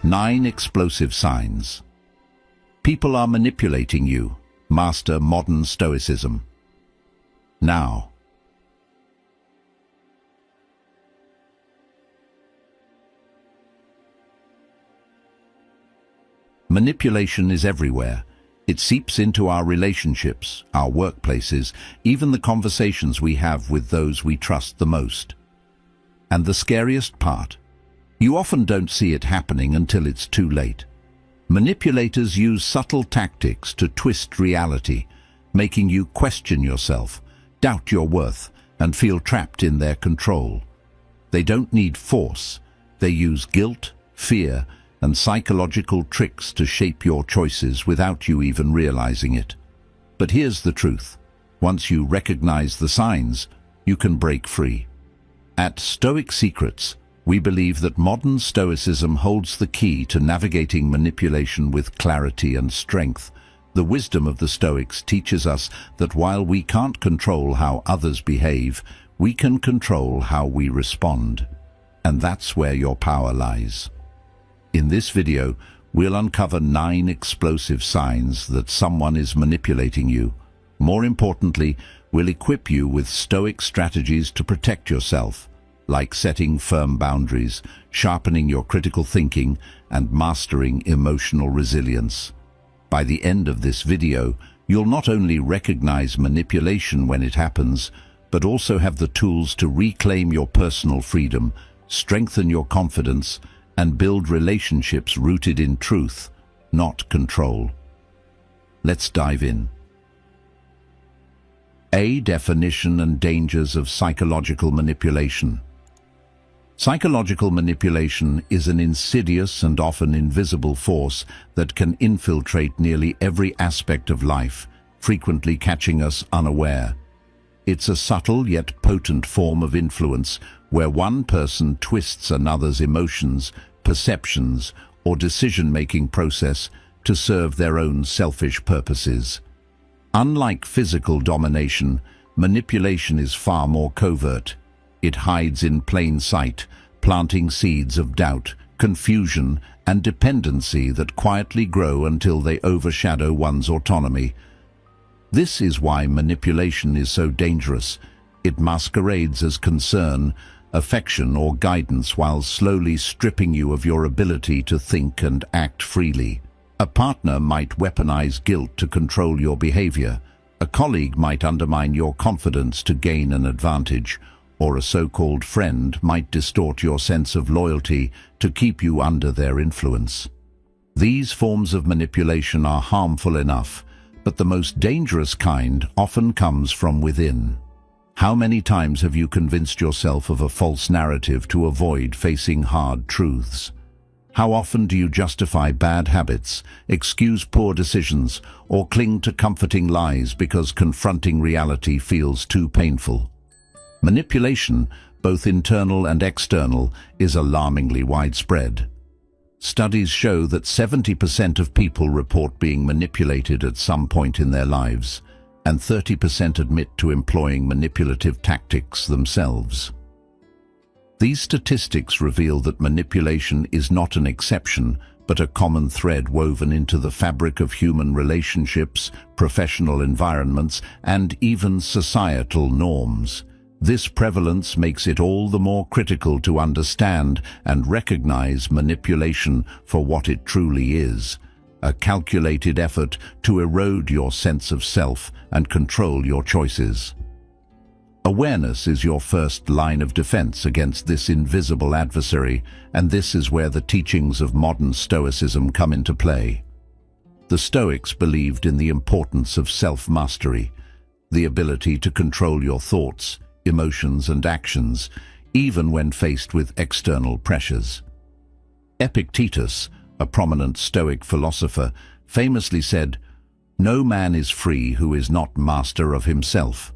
9 explosive signs. People are manipulating you. Master modern Stoicism. Now. Manipulation is everywhere. It seeps into our relationships, our workplaces, even the conversations we have with those we trust the most. And the scariest part, you often don't see it happening until it's too late. Manipulators use subtle tactics to twist reality, making you question yourself, doubt your worth, and feel trapped in their control. They don't need force. They use guilt, fear, and psychological tricks to shape your choices without you even realizing it. But here's the truth. Once you recognize the signs, you can break free. At Stoic Secrets, we believe that modern Stoicism holds the key to navigating manipulation with clarity and strength. The wisdom of the Stoics teaches us that while we can't control how others behave, we can control how we respond. And that's where your power lies. In this video, we'll uncover 9 explosive signs that someone is manipulating you. More importantly, we'll equip you with Stoic strategies to protect yourself, like setting firm boundaries, sharpening your critical thinking, and mastering emotional resilience. By the end of this video, you'll not only recognize manipulation when it happens, but also have the tools to reclaim your personal freedom, strengthen your confidence, and build relationships rooted in truth, not control. Let's dive in. A definition and dangers of psychological manipulation. Psychological manipulation is an insidious and often invisible force that can infiltrate nearly every aspect of life, frequently catching us unaware. It's a subtle yet potent form of influence where one person twists another's emotions, perceptions, or decision-making process to serve their own selfish purposes. Unlike physical domination, manipulation is far more covert. It hides in plain sight, planting seeds of doubt, confusion, and dependency that quietly grow until they overshadow one's autonomy. This is why manipulation is so dangerous. It masquerades as concern, affection, or guidance while slowly stripping you of your ability to think and act freely. A partner might weaponize guilt to control your behavior. A colleague might undermine your confidence to gain an advantage, or a so-called friend might distort your sense of loyalty to keep you under their influence. These forms of manipulation are harmful enough, but the most dangerous kind often comes from within. How many times have you convinced yourself of a false narrative to avoid facing hard truths? How often do you justify bad habits, excuse poor decisions, or cling to comforting lies because confronting reality feels too painful? Manipulation, both internal and external, is alarmingly widespread. Studies show that 70% of people report being manipulated at some point in their lives, and 30% admit to employing manipulative tactics themselves. These statistics reveal that manipulation is not an exception, but a common thread woven into the fabric of human relationships, professional environments, and even societal norms. This prevalence makes it all the more critical to understand and recognize manipulation for what it truly is: a calculated effort to erode your sense of self and control your choices. Awareness is your first line of defense against this invisible adversary, and this is where the teachings of modern Stoicism come into play. The Stoics believed in the importance of self-mastery, the ability to control your thoughts, emotions, and actions, even when faced with external pressures. Epictetus, a prominent Stoic philosopher, famously said, "No man is free who is not master of himself."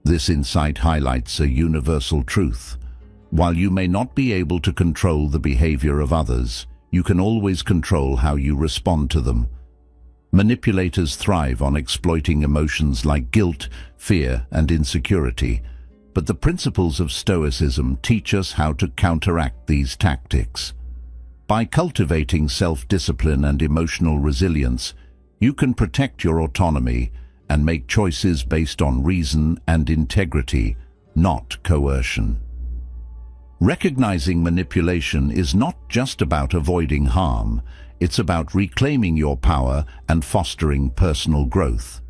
This insight highlights a universal truth. While you may not be able to control the behavior of others, you can always control how you respond to them. Manipulators thrive on exploiting emotions like guilt, fear, and insecurity, but the principles of Stoicism teach us how to counteract these tactics. By cultivating self-discipline and emotional resilience, you can protect your autonomy and make choices based on reason and integrity, not coercion. Recognizing manipulation is not just about avoiding harm, it's about reclaiming your power and fostering personal growth.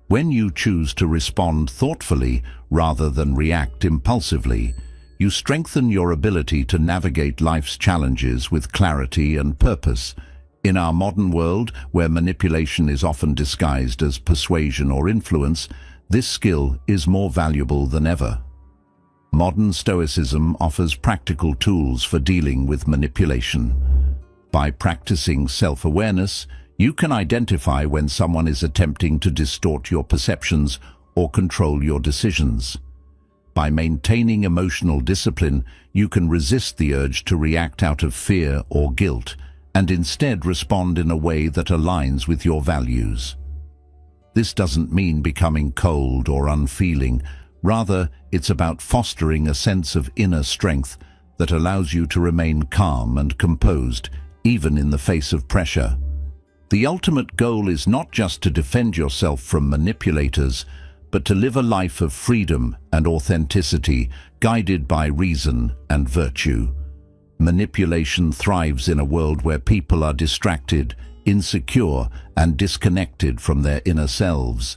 When you choose to respond thoughtfully rather than react impulsively, you strengthen your ability to navigate life's challenges with clarity and purpose. In our modern world, where manipulation is often disguised as persuasion or influence, this skill is more valuable than ever. Modern Stoicism offers practical tools for dealing with manipulation. By practicing self-awareness, you can identify when someone is attempting to distort your perceptions or control your decisions. By maintaining emotional discipline, you can resist the urge to react out of fear or guilt, and instead respond in a way that aligns with your values. This doesn't mean becoming cold or unfeeling. Rather, it's about fostering a sense of inner strength that allows you to remain calm and composed, even in the face of pressure. The ultimate goal is not just to defend yourself from manipulators, but to live a life of freedom and authenticity, guided by reason and virtue. Manipulation thrives in a world where people are distracted, insecure, and disconnected from their inner selves.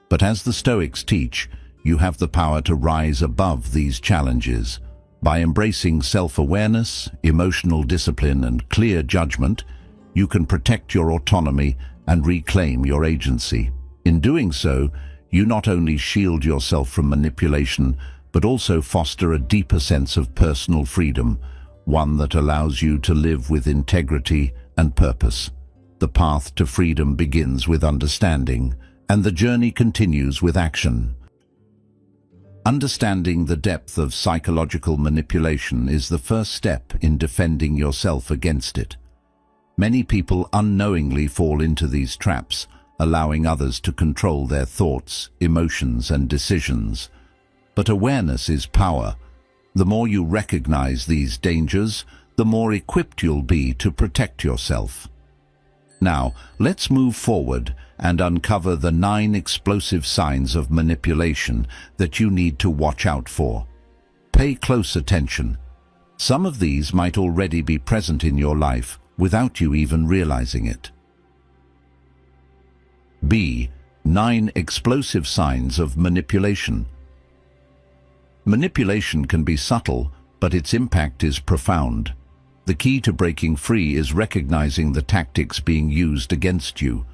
But as the Stoics teach, you have the power to rise above these challenges. By embracing self-awareness, emotional discipline, and clear judgment, you can protect your autonomy and reclaim your agency. In doing so, you not only shield yourself from manipulation, but also foster a deeper sense of personal freedom, one that allows you to live with integrity and purpose. The path to freedom begins with understanding, and the journey continues with action. Understanding the depth of psychological manipulation is the first step in defending yourself against it. Many people unknowingly fall into these traps, allowing others to control their thoughts, emotions, and decisions. But awareness is power. The more you recognize these dangers, the more equipped you'll be to protect yourself. Now, let's move forward and uncover the 9 explosive signs of manipulation that you need to watch out for. Pay close attention. Some of these might already be present in your life without you even realizing it. B. 9 explosive signs of manipulation. Manipulation can be subtle, but its impact is profound. The key to breaking free is recognizing the tactics being used against you.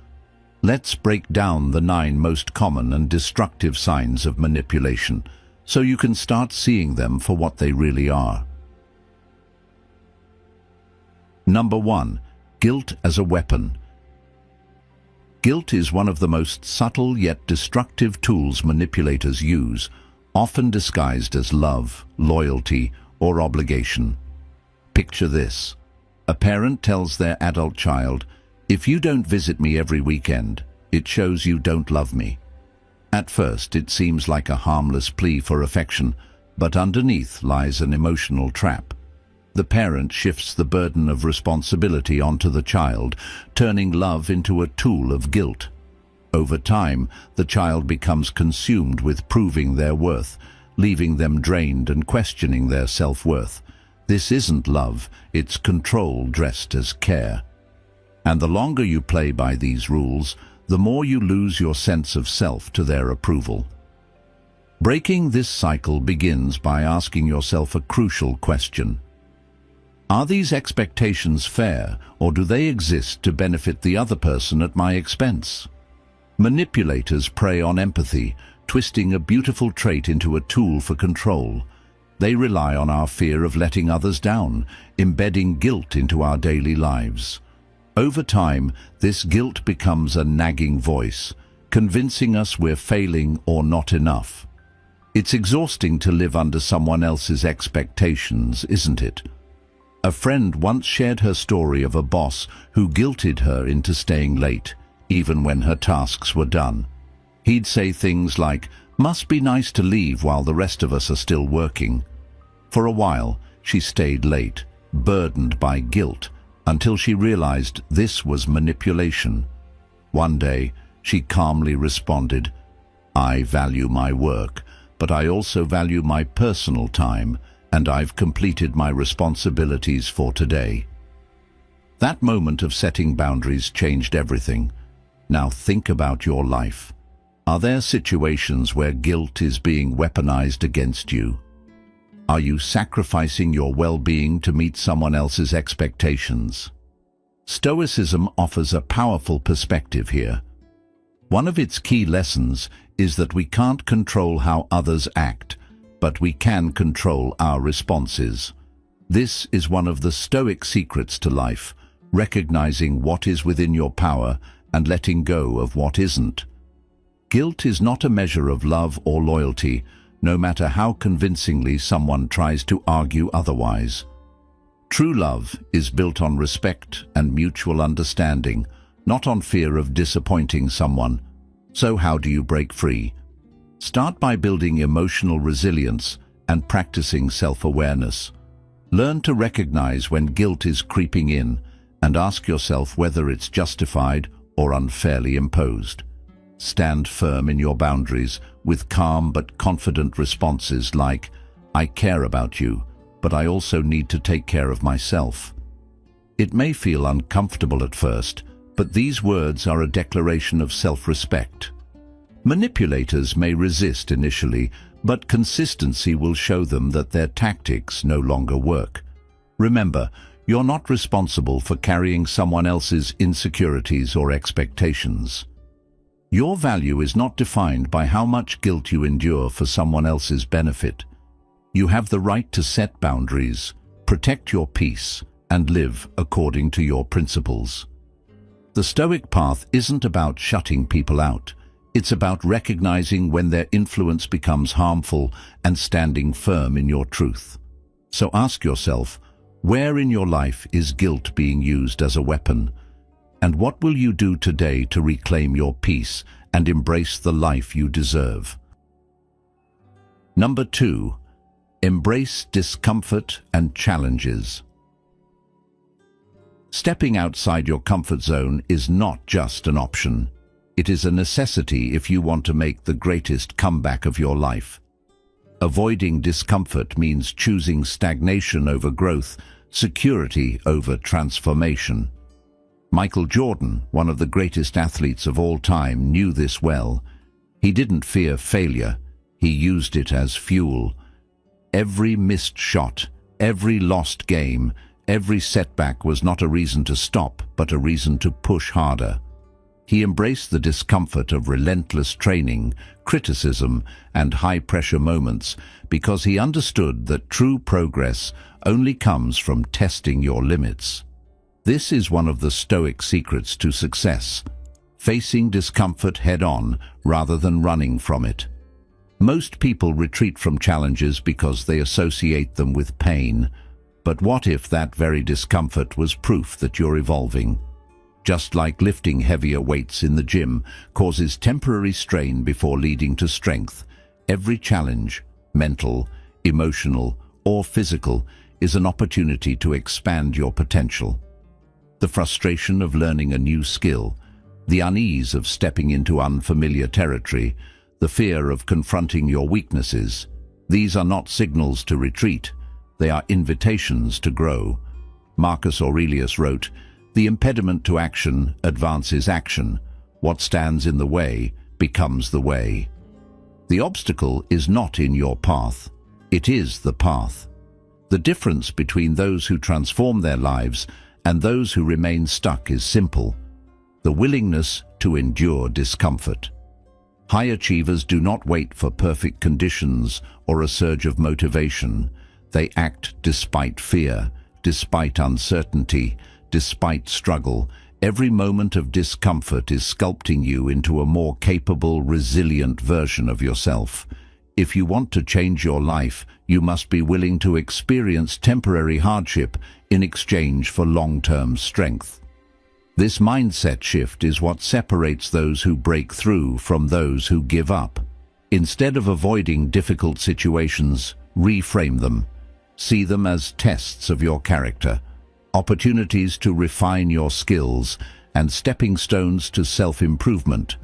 Let's break down the 9 most common and destructive signs of manipulation, so you can start seeing them for what they really are. Number 1. Guilt as a weapon. Guilt is one of the most subtle yet destructive tools manipulators use, often disguised as love, loyalty, or obligation. Picture this. A parent tells their adult child, "If you don't visit me every weekend, it shows you don't love me." At first, it seems like a harmless plea for affection, but underneath lies an emotional trap. The parent shifts the burden of responsibility onto the child, turning love into a tool of guilt. Over time, the child becomes consumed with proving their worth, leaving them drained and questioning their self-worth. This isn't love, it's control dressed as care. And the longer you play by these rules, the more you lose your sense of self to their approval. Breaking this cycle begins by asking yourself a crucial question. Are these expectations fair, or do they exist to benefit the other person at my expense? Manipulators prey on empathy, twisting a beautiful trait into a tool for control. They rely on our fear of letting others down, embedding guilt into our daily lives. Over time, this guilt becomes a nagging voice, convincing us we're failing or not enough. It's exhausting to live under someone else's expectations, isn't it? A friend once shared her story of a boss who guilted her into staying late, even when her tasks were done. He'd say things like, "Must be nice to leave while the rest of us are still working." For a while, she stayed late, burdened by guilt, until she realized this was manipulation. One day, she calmly responded, "I value my work, but I also value my personal time, and I've completed my responsibilities for today." That moment of setting boundaries changed everything. Now think about your life. Are there situations where guilt is being weaponized against you? Are you sacrificing your well-being to meet someone else's expectations? Stoicism offers a powerful perspective here. One of its key lessons is that we can't control how others act, but we can control our responses. This is one of the Stoic secrets to life, recognizing what is within your power and letting go of what isn't. Guilt is not a measure of love or loyalty, no matter how convincingly someone tries to argue otherwise. True love is built on respect and mutual understanding, not on fear of disappointing someone. So how do you break free? Start by building emotional resilience and practicing self-awareness. Learn to recognize when guilt is creeping in and ask yourself whether it's justified or unfairly imposed. Stand firm in your boundaries with calm but confident responses like, "I care about you, but I also need to take care of myself." It may feel uncomfortable at first, but these words are a declaration of self-respect. Manipulators may resist initially, but consistency will show them that their tactics no longer work. Remember, you're not responsible for carrying someone else's insecurities or expectations. Your value is not defined by how much guilt you endure for someone else's benefit. You have the right to set boundaries, protect your peace, and live according to your principles. The Stoic path isn't about shutting people out. It's about recognizing when their influence becomes harmful and standing firm in your truth. So ask yourself, where in your life is guilt being used as a weapon? And what will you do today to reclaim your peace and embrace the life you deserve? Number 2, embrace discomfort and challenges. Stepping outside your comfort zone is not just an option. It is a necessity if you want to make the greatest comeback of your life. Avoiding discomfort means choosing stagnation over growth, security over transformation. Michael Jordan, one of the greatest athletes of all time, knew this well. He didn't fear failure. He used it as fuel. Every missed shot, every lost game, every setback was not a reason to stop, but a reason to push harder. He embraced the discomfort of relentless training, criticism, and high-pressure moments because he understood that true progress only comes from testing your limits. This is one of the Stoic secrets to success, facing discomfort head-on rather than running from it. Most people retreat from challenges because they associate them with pain. But what if that very discomfort was proof that you're evolving? Just like lifting heavier weights in the gym causes temporary strain before leading to strength, every challenge, mental, emotional, or physical, is an opportunity to expand your potential. The frustration of learning a new skill, the unease of stepping into unfamiliar territory, the fear of confronting your weaknesses, these are not signals to retreat, they are invitations to grow. Marcus Aurelius wrote, "The impediment to action advances action. What stands in the way becomes the way." The obstacle is not in your path, it is the path. The difference between those who transform their lives and those who remain stuck is simple: the willingness to endure discomfort. High achievers do not wait for perfect conditions or a surge of motivation. They act despite fear, despite uncertainty, despite struggle. Every moment of discomfort is sculpting you into a more capable, resilient version of yourself. If you want to change your life, you must be willing to experience temporary hardship in exchange for long-term strength. This mindset shift is what separates those who break through from those who give up. Instead of avoiding difficult situations, reframe them. See them as tests of your character, opportunities to refine your skills, and stepping stones to self-improvement.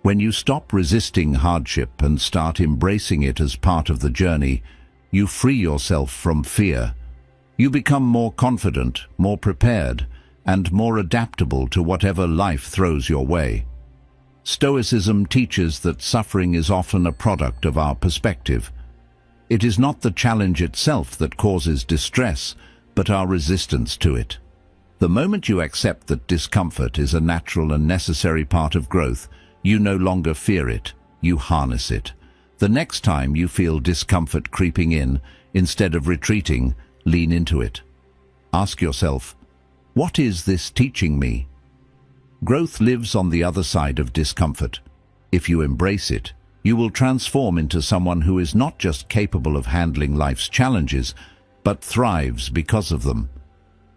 When you stop resisting hardship and start embracing it as part of the journey, you free yourself from fear. You become more confident, more prepared, and more adaptable to whatever life throws your way. Stoicism teaches that suffering is often a product of our perspective. It is not the challenge itself that causes distress, but our resistance to it. The moment you accept that discomfort is a natural and necessary part of growth, you no longer fear it, you harness it. The next time you feel discomfort creeping in, instead of retreating, lean into it. Ask yourself, what is this teaching me? Growth lives on the other side of discomfort. If you embrace it, you will transform into someone who is not just capable of handling life's challenges, but thrives because of them.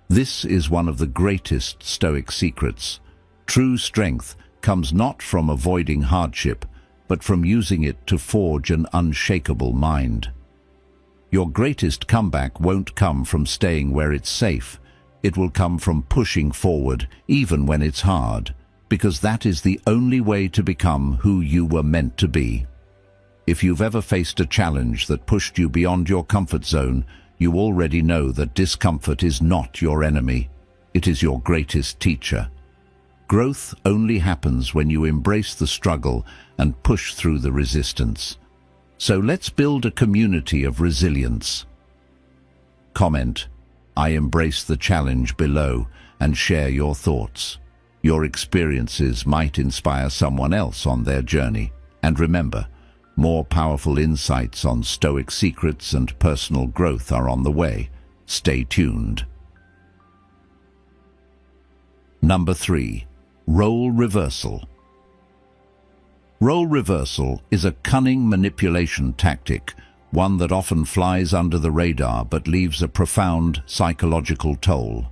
This is one of the greatest Stoic secrets. True strength comes not from avoiding hardship, but from using it to forge an unshakable mind. Your greatest comeback won't come from staying where it's safe. It will come from pushing forward, even when it's hard, because that is the only way to become who you were meant to be. If you've ever faced a challenge that pushed you beyond your comfort zone, you already know that discomfort is not your enemy. It is your greatest teacher. Growth only happens when you embrace the struggle and push through the resistance. So let's build a community of resilience. Comment, I embrace the challenge below, and share your thoughts. Your experiences might inspire someone else on their journey. And remember, more powerful insights on Stoic secrets and personal growth are on the way. Stay tuned. Number 3. Role reversal. Role reversal is a cunning manipulation tactic, one that often flies under the radar but leaves a profound psychological toll.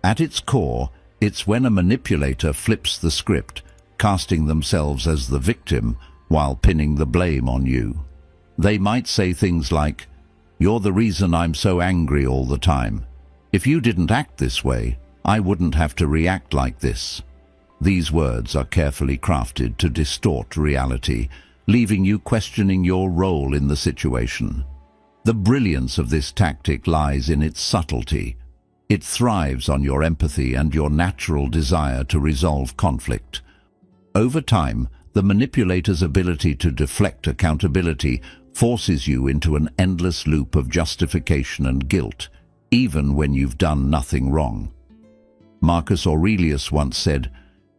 At its core, it's when a manipulator flips the script, casting themselves as the victim while pinning the blame on you. They might say things like, "You're the reason I'm so angry all the time. If you didn't act this way, I wouldn't have to react like this." These words are carefully crafted to distort reality, leaving you questioning your role in the situation. The brilliance of this tactic lies in its subtlety. It thrives on your empathy and your natural desire to resolve conflict. Over time, the manipulator's ability to deflect accountability forces you into an endless loop of justification and guilt, even when you've done nothing wrong. Marcus Aurelius once said,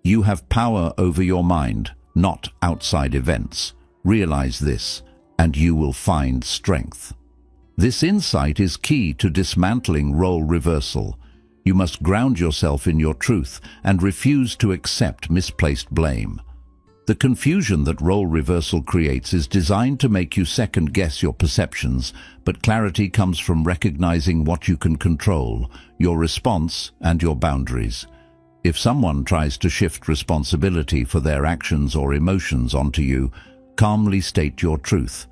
"You have power over your mind, not outside events. Realize this, and you will find strength." This insight is key to dismantling role reversal. You must ground yourself in your truth and refuse to accept misplaced blame. The confusion that role reversal creates is designed to make you second-guess your perceptions, but clarity comes from recognizing what you can control, your response and your boundaries. If someone tries to shift responsibility for their actions or emotions onto you, calmly state your truth.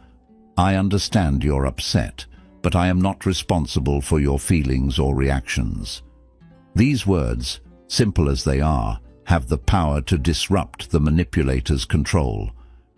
"I understand you're upset, but I am not responsible for your feelings or reactions." These words, simple as they are, have the power to disrupt the manipulator's control.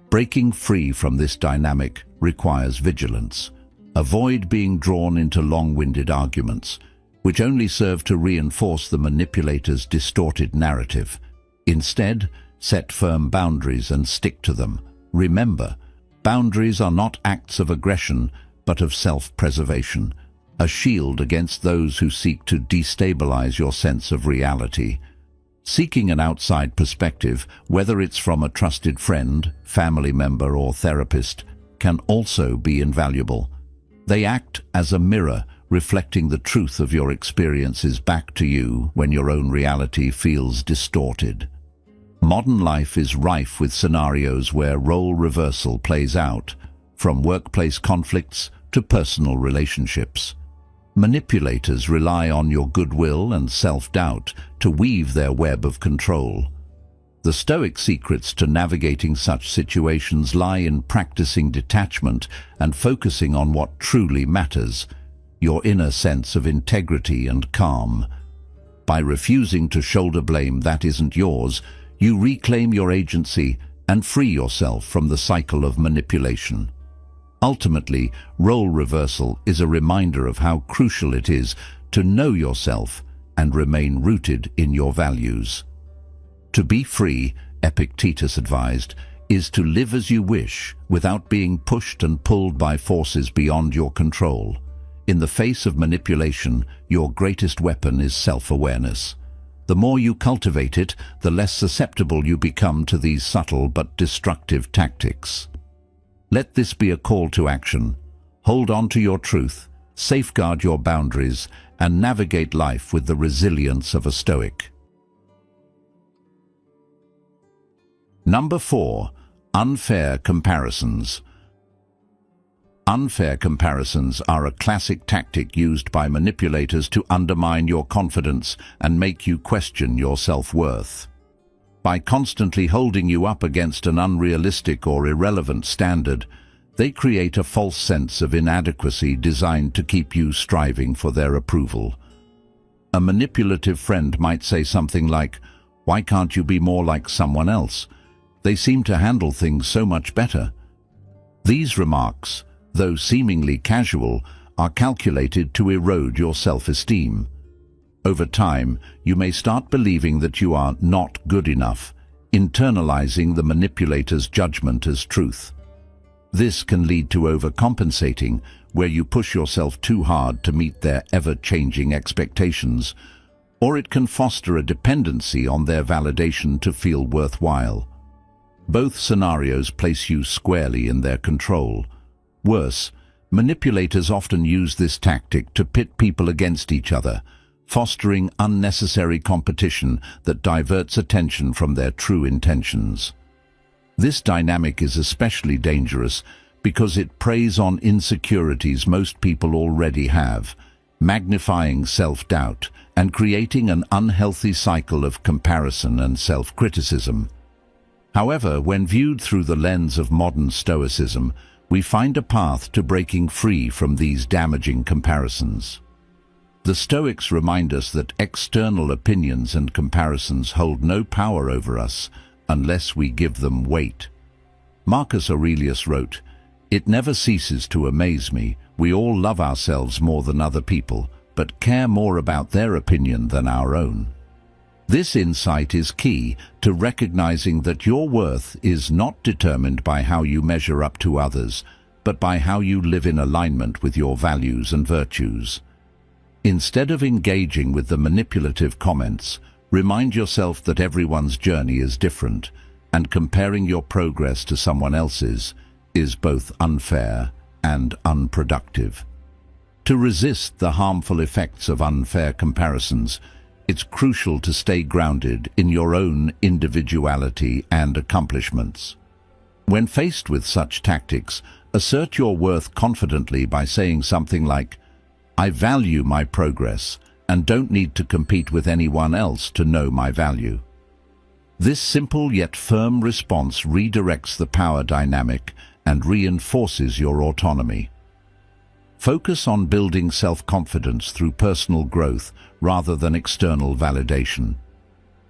Breaking free from this dynamic requires vigilance. Avoid being drawn into long-winded arguments, which only serve to reinforce the manipulator's distorted narrative. Instead, set firm boundaries and stick to them. Remember, boundaries are not acts of aggression, but of self-preservation, a shield against those who seek to destabilize your sense of reality. Seeking an outside perspective, whether it's from a trusted friend, family member, or therapist, can also be invaluable. They act as a mirror, reflecting the truth of your experiences back to you when your own reality feels distorted. Modern life is rife with scenarios where role reversal plays out, from workplace conflicts to personal relationships. Manipulators rely on your goodwill and self-doubt to weave their web of control. The Stoic secrets to navigating such situations lie in practicing detachment and focusing on what truly matters. your inner sense of integrity and calm. By refusing to shoulder blame that isn't yours, you reclaim your agency and free yourself from the cycle of manipulation. Ultimately, role reversal is a reminder of how crucial it is to know yourself and remain rooted in your values. To be free, Epictetus advised, is to live as you wish without being pushed and pulled by forces beyond your control. In the face of manipulation, your greatest weapon is self-awareness. The more you cultivate it, the less susceptible you become to these subtle but destructive tactics. Let this be a call to action. Hold on to your truth, safeguard your boundaries, and navigate life with the resilience of a Stoic. Number 4. Unfair comparisons. Unfair comparisons are a classic tactic used by manipulators to undermine your confidence and make you question your self-worth. By constantly holding you up against an unrealistic or irrelevant standard, they create a false sense of inadequacy designed to keep you striving for their approval. A manipulative friend might say something like, "Why can't you be more like someone else? They seem to handle things so much better." These remarks, though seemingly casual, are calculated to erode your self-esteem. Over time, you may start believing that you are not good enough, internalizing the manipulator's judgment as truth. This can lead to overcompensating, where you push yourself too hard to meet their ever-changing expectations, or it can foster a dependency on their validation to feel worthwhile. Both scenarios place you squarely in their control. Worse, manipulators often use this tactic to pit people against each other, fostering unnecessary competition that diverts attention from their true intentions. This dynamic is especially dangerous because it preys on insecurities most people already have, magnifying self-doubt and creating an unhealthy cycle of comparison and self-criticism. However, when viewed through the lens of modern Stoicism, we find a path to breaking free from these damaging comparisons. The Stoics remind us that external opinions and comparisons hold no power over us unless we give them weight. Marcus Aurelius wrote, "It never ceases to amaze me, we all love ourselves more than other people, but care more about their opinion than our own." This insight is key to recognizing that your worth is not determined by how you measure up to others, but by how you live in alignment with your values and virtues. Instead of engaging with the manipulative comments, remind yourself that everyone's journey is different, and comparing your progress to someone else's is both unfair and unproductive. To resist the harmful effects of unfair comparisons, it's crucial to stay grounded in your own individuality and accomplishments. When faced with such tactics, assert your worth confidently by saying something like, "I value my progress and don't need to compete with anyone else to know my value." This simple yet firm response redirects the power dynamic and reinforces your autonomy. Focus on building self-confidence through personal growth rather than external validation.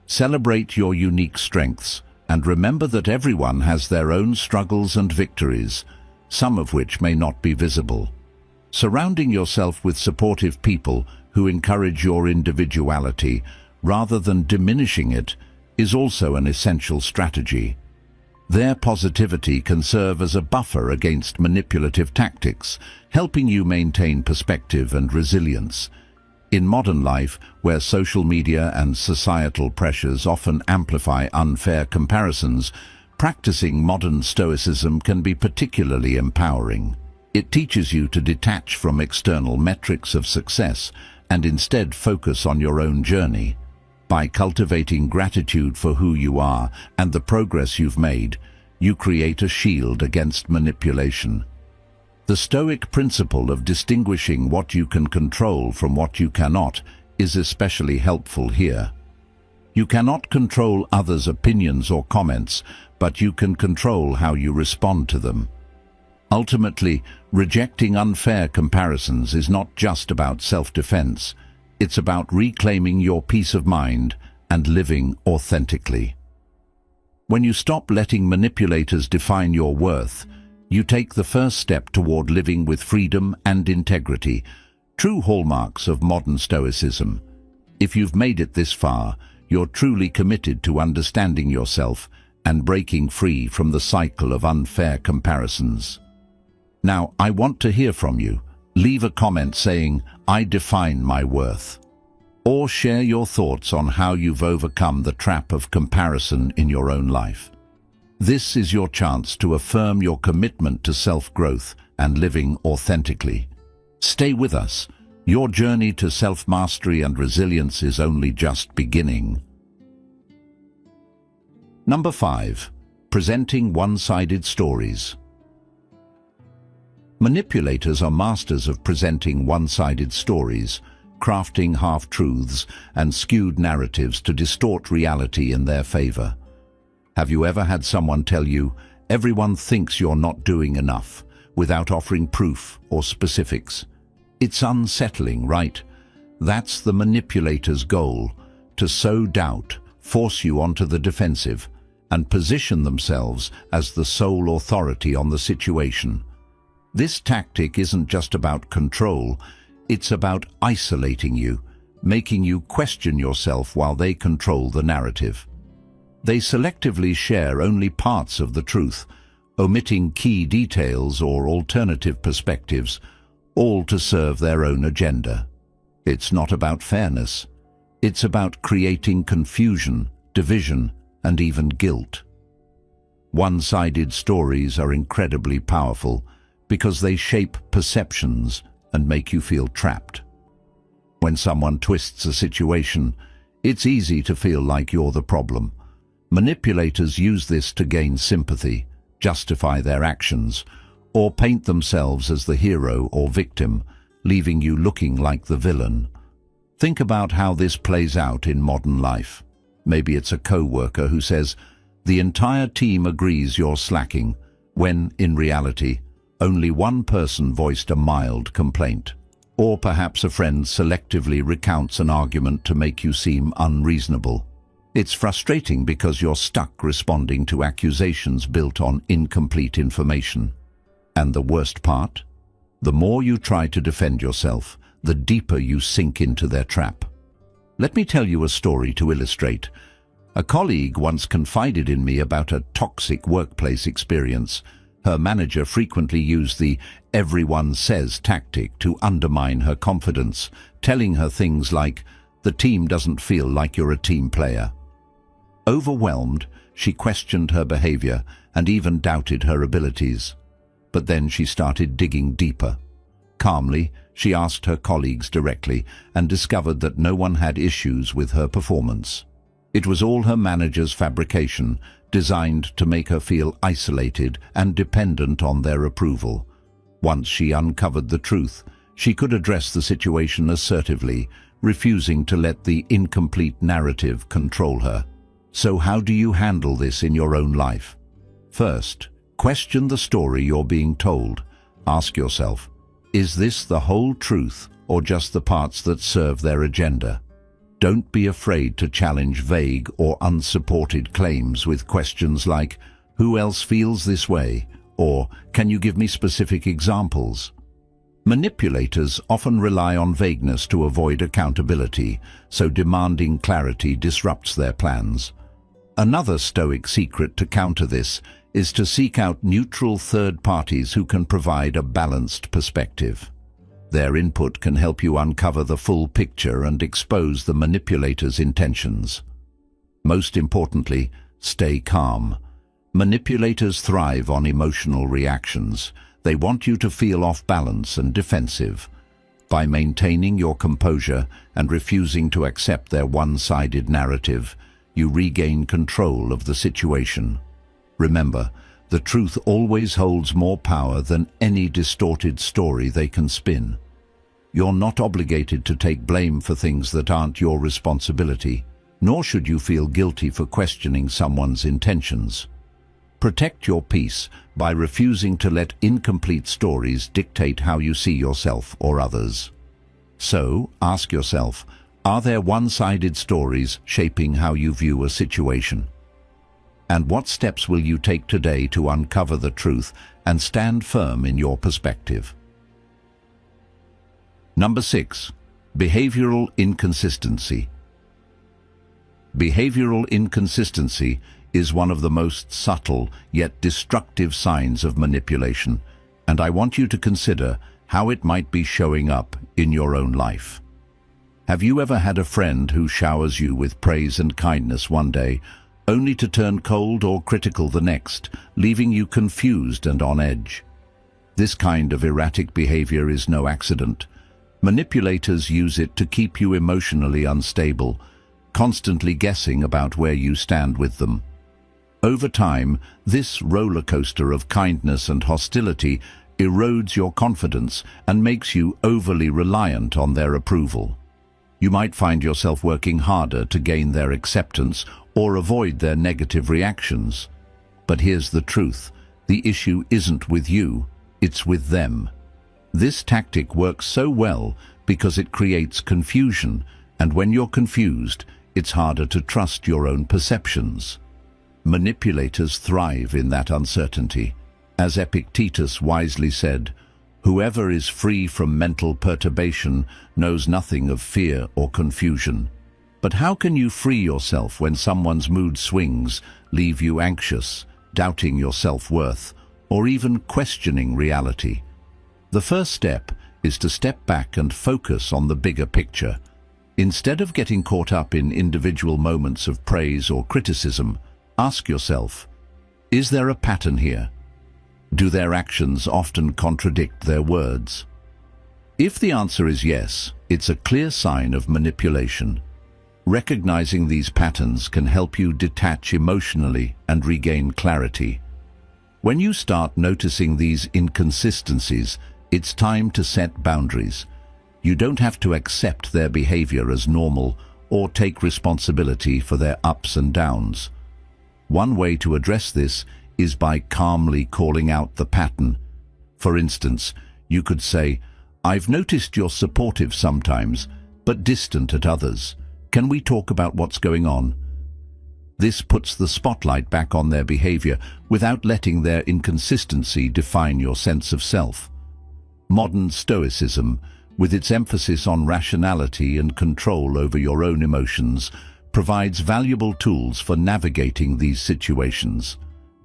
Celebrate your unique strengths and remember that everyone has their own struggles and victories, some of which may not be visible. Surrounding yourself with supportive people who encourage your individuality rather than diminishing it is also an essential strategy. Their positivity can serve as a buffer against manipulative tactics, helping you maintain perspective and resilience. In modern life, where social media and societal pressures often amplify unfair comparisons, practicing modern Stoicism can be particularly empowering. It teaches you to detach from external metrics of success and instead focus on your own journey. By cultivating gratitude for who you are and the progress you've made, you create a shield against manipulation. The Stoic principle of distinguishing what you can control from what you cannot is especially helpful here. You cannot control others' opinions or comments, but you can control how you respond to them. Ultimately, rejecting unfair comparisons is not just about self-defense. It's about reclaiming your peace of mind and living authentically. When you stop letting manipulators define your worth, you take the first step toward living with freedom and integrity, true hallmarks of modern Stoicism. If you've made it this far, you're truly committed to understanding yourself and breaking free from the cycle of unfair comparisons. Now, I want to hear from you. Leave a comment saying, "I define my worth." Or share your thoughts on how you've overcome the trap of comparison in your own life. This is your chance to affirm your commitment to self-growth and living authentically. Stay with us. Your journey to self-mastery and resilience is only just beginning. Number 5. Presenting one-sided stories. Manipulators are masters of presenting one-sided stories, crafting half-truths and skewed narratives to distort reality in their favor. Have you ever had someone tell you, "Everyone thinks you're not doing enough," without offering proof or specifics? It's unsettling, right? That's the manipulator's goal, to sow doubt, force you onto the defensive, and position themselves as the sole authority on the situation. This tactic isn't just about control, it's about isolating you, making you question yourself while they control the narrative. They selectively share only parts of the truth, omitting key details or alternative perspectives, all to serve their own agenda. It's not about fairness. It's about creating confusion, division, and even guilt. One-sided stories are incredibly powerful because they shape perceptions and make you feel trapped. When someone twists a situation, it's easy to feel like you're the problem. Manipulators use this to gain sympathy, justify their actions, or paint themselves as the hero or victim, leaving you looking like the villain. Think about how this plays out in modern life. Maybe it's a co-worker who says, "The entire team agrees you're slacking," when, in reality, only one person voiced a mild complaint. Or perhaps a friend selectively recounts an argument to make you seem unreasonable. It's frustrating because you're stuck responding to accusations built on incomplete information. And the worst part? The more you try to defend yourself, the deeper you sink into their trap. Let me tell you a story to illustrate. A colleague once confided in me about a toxic workplace experience. Her manager frequently used the "everyone says" tactic to undermine her confidence, telling her things like, "The team doesn't feel like you're a team player." Overwhelmed, she questioned her behavior and even doubted her abilities. But then she started digging deeper. Calmly, she asked her colleagues directly and discovered that no one had issues with her performance. It was all her manager's fabrication, designed to make her feel isolated and dependent on their approval. Once she uncovered the truth, she could address the situation assertively, refusing to let the incomplete narrative control her. So how do you handle this in your own life? First, question the story you're being told. Ask yourself, is this the whole truth or just the parts that serve their agenda? Don't be afraid to challenge vague or unsupported claims with questions like, "Who else feels this way?" or "Can you give me specific examples?" Manipulators often rely on vagueness to avoid accountability, so demanding clarity disrupts their plans. Another Stoic secret to counter this is to seek out neutral third parties who can provide a balanced perspective. Their input can help you uncover the full picture and expose the manipulator's intentions. Most importantly, stay calm. Manipulators thrive on emotional reactions. They want you to feel off balance and defensive. By maintaining your composure and refusing to accept their one-sided narrative, you regain control of the situation. Remember, the truth always holds more power than any distorted story they can spin. You're not obligated to take blame for things that aren't your responsibility, nor should you feel guilty for questioning someone's intentions. Protect your peace by refusing to let incomplete stories dictate how you see yourself or others. So, ask yourself, are there one-sided stories shaping how you view a situation? And what steps will you take today to uncover the truth and stand firm in your perspective? Number 6. Behavioral inconsistency. Behavioral inconsistency is one of the most subtle yet destructive signs of manipulation, and I want you to consider how it might be showing up in your own life. Have you ever had a friend who showers you with praise and kindness one day, only to turn cold or critical the next, leaving you confused and on edge? This kind of erratic behavior is no accident. Manipulators use it to keep you emotionally unstable, constantly guessing about where you stand with them. Over time, this roller coaster of kindness and hostility erodes your confidence and makes you overly reliant on their approval. You might find yourself working harder to gain their acceptance or avoid their negative reactions. But here's the truth: the issue isn't with you, it's with them. This tactic works so well because it creates confusion, and when you're confused, it's harder to trust your own perceptions. Manipulators thrive in that uncertainty. As Epictetus wisely said, "Whoever is free from mental perturbation knows nothing of fear or confusion." But how can you free yourself when someone's mood swings leave you anxious, doubting your self-worth, or even questioning reality? The first step is to step back and focus on the bigger picture. Instead of getting caught up in individual moments of praise or criticism, ask yourself, is there a pattern here? Do their actions often contradict their words? If the answer is yes, it's a clear sign of manipulation. Recognizing these patterns can help you detach emotionally and regain clarity. When you start noticing these inconsistencies, it's time to set boundaries. You don't have to accept their behavior as normal or take responsibility for their ups and downs. One way to address this is by calmly calling out the pattern. For instance, you could say, "I've noticed you're supportive sometimes, but distant at others. Can we talk about what's going on?" This puts the spotlight back on their behavior without letting their inconsistency define your sense of self. Modern Stoicism, with its emphasis on rationality and control over your own emotions, provides valuable tools for navigating these situations.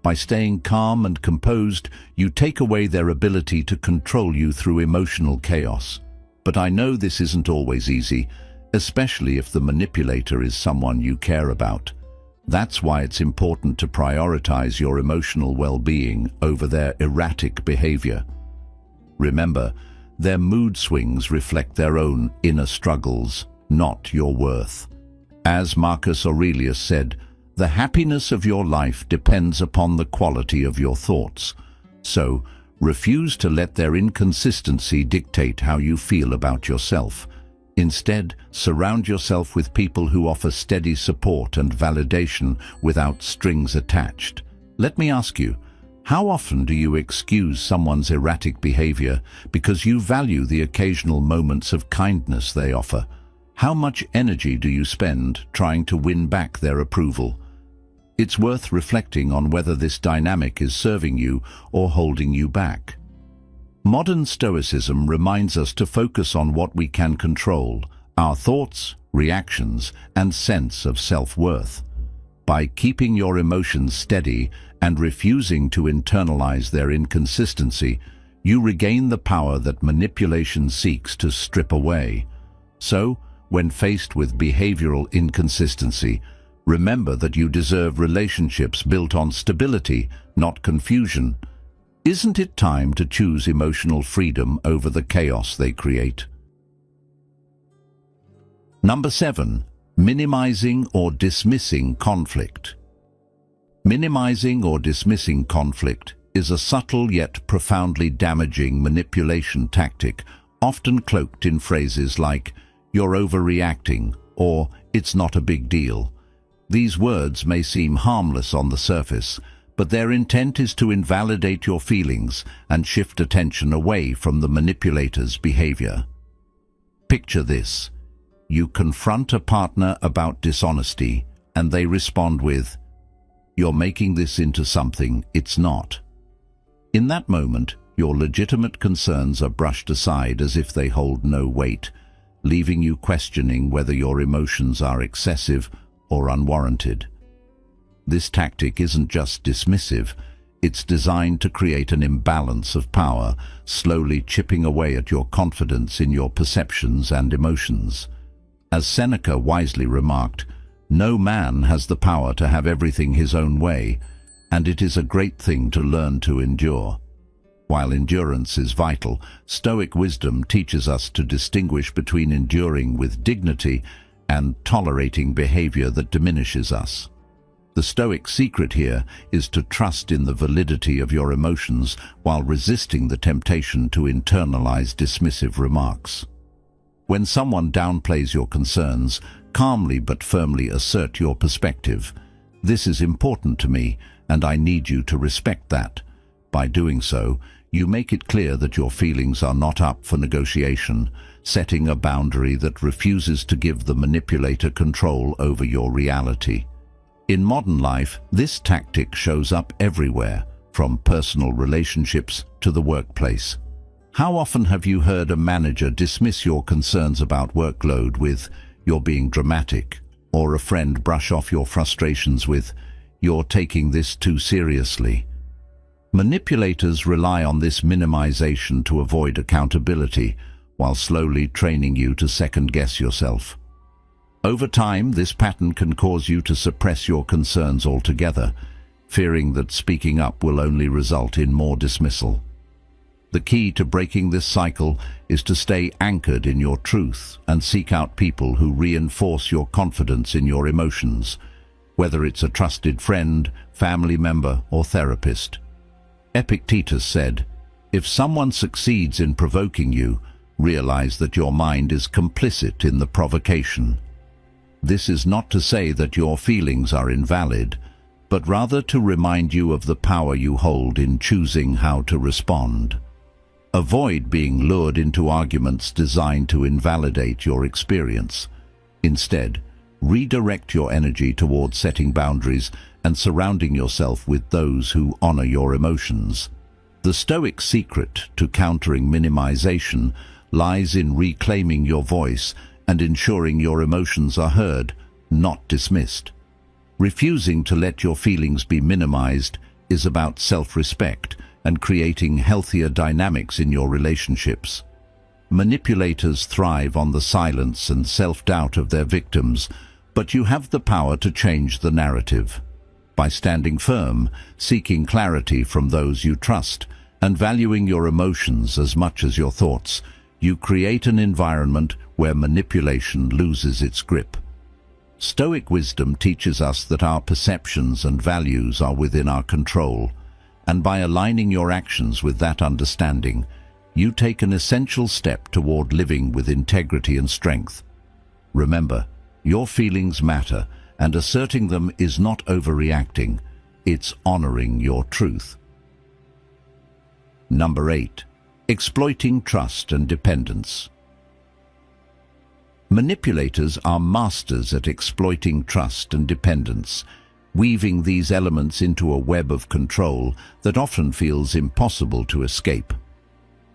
By staying calm and composed, you take away their ability to control you through emotional chaos. But I know this isn't always easy, especially if the manipulator is someone you care about. That's why it's important to prioritize your emotional well-being over their erratic behavior. Remember, their mood swings reflect their own inner struggles, not your worth. As Marcus Aurelius said, "The happiness of your life depends upon the quality of your thoughts." So, refuse to let their inconsistency dictate how you feel about yourself. Instead, surround yourself with people who offer steady support and validation without strings attached. Let me ask you, how often do you excuse someone's erratic behavior because you value the occasional moments of kindness they offer? How much energy do you spend trying to win back their approval? It's worth reflecting on whether this dynamic is serving you or holding you back. Modern Stoicism reminds us to focus on what we can control: our thoughts, reactions, and sense of self-worth. By keeping your emotions steady and refusing to internalize their inconsistency, you regain the power that manipulation seeks to strip away. So, when faced with behavioral inconsistency, remember that you deserve relationships built on stability, not confusion. Isn't it time to choose emotional freedom over the chaos they create? Number 7. Minimizing or dismissing conflict. Minimizing or dismissing conflict is a subtle yet profoundly damaging manipulation tactic, often cloaked in phrases like, "You're overreacting," or "It's not a big deal." These words may seem harmless on the surface, but their intent is to invalidate your feelings and shift attention away from the manipulator's behavior. Picture this. You confront a partner about dishonesty, and they respond with, "You're making this into something it's not." In that moment, your legitimate concerns are brushed aside as if they hold no weight, leaving you questioning whether your emotions are excessive or unwarranted. This tactic isn't just dismissive, it's designed to create an imbalance of power, slowly chipping away at your confidence in your perceptions and emotions. As Seneca wisely remarked, "No man has the power to have everything his own way, and it is a great thing to learn to endure." While endurance is vital, Stoic wisdom teaches us to distinguish between enduring with dignity and tolerating behavior that diminishes us. The Stoic secret here is to trust in the validity of your emotions while resisting the temptation to internalize dismissive remarks. When someone downplays your concerns, calmly but firmly assert your perspective. "This is important to me, and I need you to respect that." By doing so, you make it clear that your feelings are not up for negotiation, setting a boundary that refuses to give the manipulator control over your reality. In modern life, this tactic shows up everywhere, from personal relationships to the workplace. How often have you heard a manager dismiss your concerns about workload with, "You're being dramatic," or a friend brush off your frustrations with, "You're taking this too seriously"? Manipulators rely on this minimization to avoid accountability, while slowly training you to second-guess yourself. Over time, this pattern can cause you to suppress your concerns altogether, fearing that speaking up will only result in more dismissal. The key to breaking this cycle is to stay anchored in your truth and seek out people who reinforce your confidence in your emotions, whether it's a trusted friend, family member, or therapist. Epictetus said, "If someone succeeds in provoking you, realize that your mind is complicit in the provocation." This is not to say that your feelings are invalid, but rather to remind you of the power you hold in choosing how to respond. Avoid being lured into arguments designed to invalidate your experience. Instead, redirect your energy towards setting boundaries and surrounding yourself with those who honor your emotions. The Stoic secret to countering minimization lies in reclaiming your voice and ensuring your emotions are heard, not dismissed. Refusing to let your feelings be minimized is about self-respect and creating healthier dynamics in your relationships. Manipulators thrive on the silence and self-doubt of their victims, but you have the power to change the narrative. By standing firm, seeking clarity from those you trust, and valuing your emotions as much as your thoughts, you create an environment where manipulation loses its grip. Stoic wisdom teaches us that our perceptions and values are within our control, and by aligning your actions with that understanding, you take an essential step toward living with integrity and strength. Remember, your feelings matter, and asserting them is not overreacting, it's honoring your truth. Number 8. Exploiting trust and dependence. Manipulators are masters at exploiting trust and dependence, weaving these elements into a web of control that often feels impossible to escape.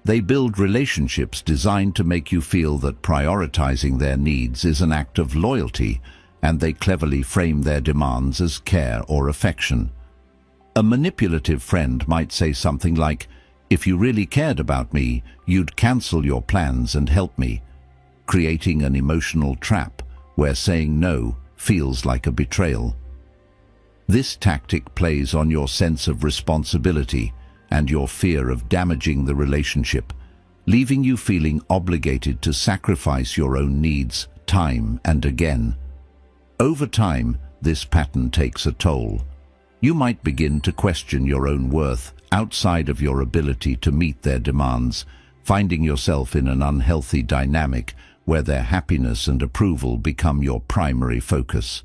They build relationships designed to make you feel that prioritizing their needs is an act of loyalty, and they cleverly frame their demands as care or affection. A manipulative friend might say something like, "If you really cared about me, you'd cancel your plans and help me," creating an emotional trap where saying no feels like a betrayal. This tactic plays on your sense of responsibility and your fear of damaging the relationship, leaving you feeling obligated to sacrifice your own needs time and again. Over time, this pattern takes a toll. You might begin to question your own worth outside of your ability to meet their demands, finding yourself in an unhealthy dynamic where their happiness and approval become your primary focus.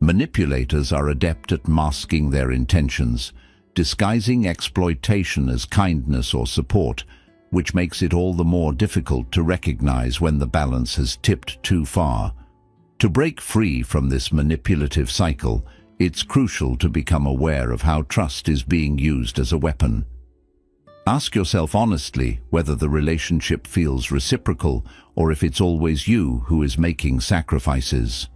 Manipulators are adept at masking their intentions, disguising exploitation as kindness or support, which makes it all the more difficult to recognize when the balance has tipped too far. To break free from this manipulative cycle, it's crucial to become aware of how trust is being used as a weapon. Ask yourself honestly whether the relationship feels reciprocal or if it's always you who is making sacrifices.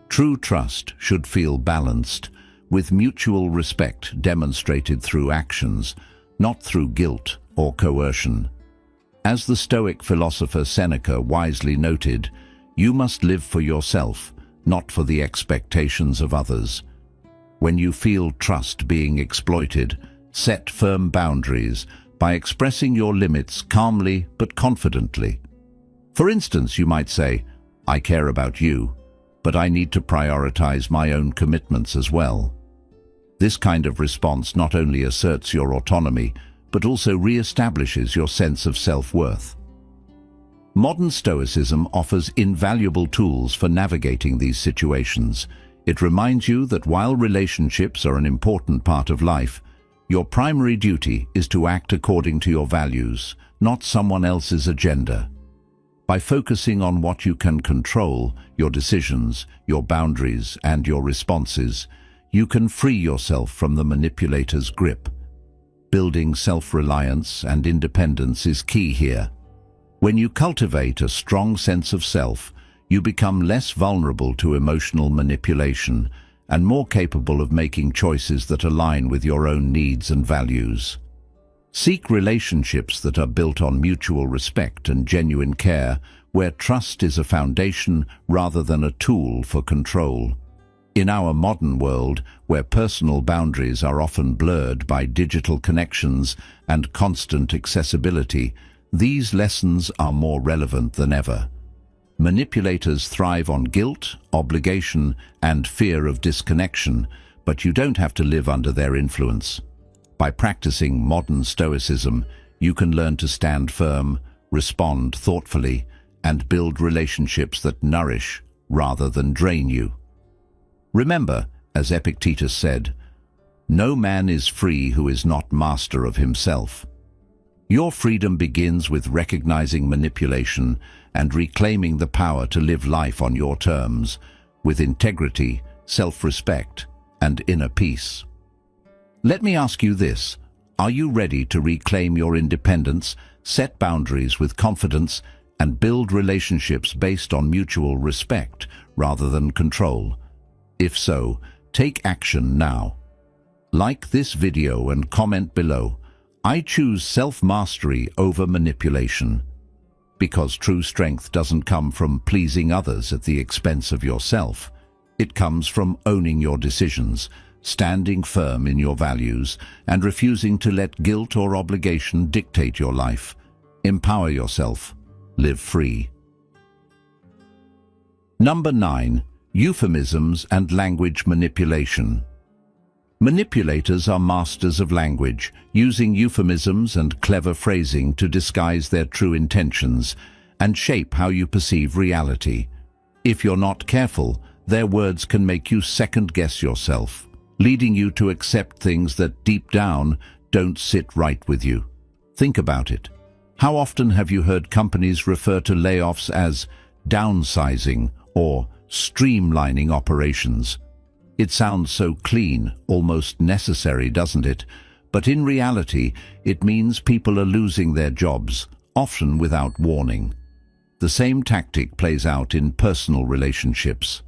True trust should feel balanced, with mutual respect demonstrated through actions, not through guilt or coercion. As the Stoic philosopher Seneca wisely noted, you must live for yourself, not for the expectations of others. When you feel trust being exploited, set firm boundaries by expressing your limits calmly but confidently. For instance, you might say, "I care about you, but I need to prioritize my own commitments as well." This kind of response not only asserts your autonomy, but also re-establishes your sense of self-worth. Modern Stoicism offers invaluable tools for navigating these situations. It reminds you that while relationships are an important part of life, your primary duty is to act according to your values, not someone else's agenda. By focusing on what you can control, your decisions, your boundaries, and your responses, you can free yourself from the manipulator's grip. Building self-reliance and independence is key here. When you cultivate a strong sense of self, you become less vulnerable to emotional manipulation and more capable of making choices that align with your own needs and values. Seek relationships that are built on mutual respect and genuine care, where trust is a foundation rather than a tool for control. In our modern world, where personal boundaries are often blurred by digital connections and constant accessibility, these lessons are more relevant than ever. Manipulators thrive on guilt, obligation, and fear of disconnection, but you don't have to live under their influence. By practicing modern Stoicism, you can learn to stand firm, respond thoughtfully, and build relationships that nourish rather than drain you. Remember, as Epictetus said, "No man is free who is not master of himself." Your freedom begins with recognizing manipulation and reclaiming the power to live life on your terms, with integrity, self-respect, and inner peace. Let me ask you this: are you ready to reclaim your independence, set boundaries with confidence, and build relationships based on mutual respect rather than control? If so, take action now. Like this video and comment below. I choose self-mastery over manipulation. Because true strength doesn't come from pleasing others at the expense of yourself. It comes from owning your decisions, standing firm in your values, and refusing to let guilt or obligation dictate your life. Empower yourself. Live free. Number 9. Euphemisms and language manipulation. Manipulators are masters of language, using euphemisms and clever phrasing to disguise their true intentions and shape how you perceive reality. If you're not careful, their words can make you second-guess yourself, leading you to accept things that deep down don't sit right with you. Think about it. How often have you heard companies refer to layoffs as downsizing or streamlining operations? It sounds so clean, almost necessary, doesn't it? But in reality, it means people are losing their jobs, often without warning. The same tactic plays out in personal relationships.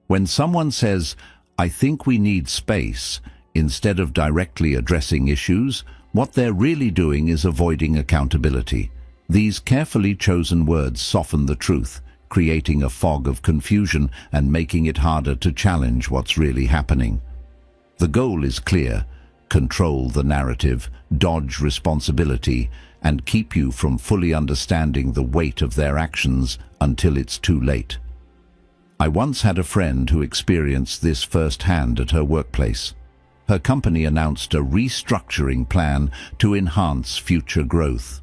When someone says, "I think we need space," instead of directly addressing issues, what they're really doing is avoiding accountability. These carefully chosen words soften the truth, creating a fog of confusion and making it harder to challenge what's really happening. The goal is clear: control the narrative, dodge responsibility, and keep you from fully understanding the weight of their actions until it's too late. I once had a friend who experienced this firsthand at her workplace. Her company announced a restructuring plan to enhance future growth.